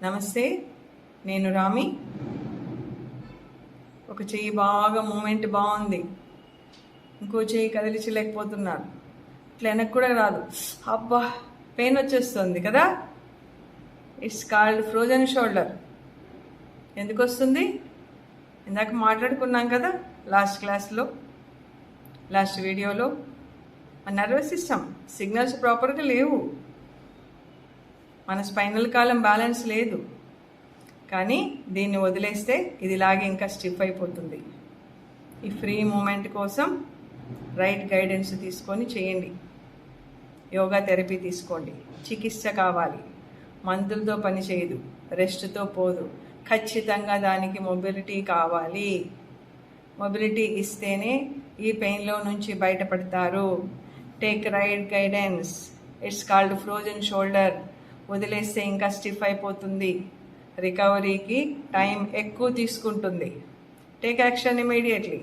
నమస్తే, నేను రామి. ఒక చెయ్యి బాగా మూమెంట్ బాగుంది, ఇంకో చెయ్యి కదిలించలేకపోతున్నారు. ఇట్లా వెనక్కి కూడా రాదు. అబ్బా, పెయిన్ వచ్చేస్తుంది కదా. It's called frozen shoulder. ఎందుకు వస్తుంది? ఇందాక మాట్లాడుకున్నాం కదా లాస్ట్ వీడియోలో. మన నర్వస్ సిస్టమ్ సిగ్నల్స్ ప్రాపర్గా లేవు, మన స్పైనల్ కాలం బ్యాలెన్స్ లేదు. కానీ దీన్ని వదిలేస్తే ఇది లాగే ఇంకా స్టిఫ్ అయిపోతుంది. ఈ ఫ్రీ మూమెంట్ కోసం రైట్ గైడెన్స్ తీసుకొని చేయండి. యోగా థెరపీ తీసుకోండి. చికిత్స కావాలి, మందులతో పని చేయదు, రెస్ట్తో పోదు. ఖచ్చితంగా దానికి మొబిలిటీ కావాలి. మొబిలిటీ ఇస్తేనే ఈ పెయిన్లో నుంచి బయటపడతారు. Take right guidance. It's called frozen shoulder. వదిలేస్తే ఇంకా స్టిఫ్ అయిపోతుంది. రికవరీకి టైం ఎక్కువ తీసుకుంటుంది. Take action immediately.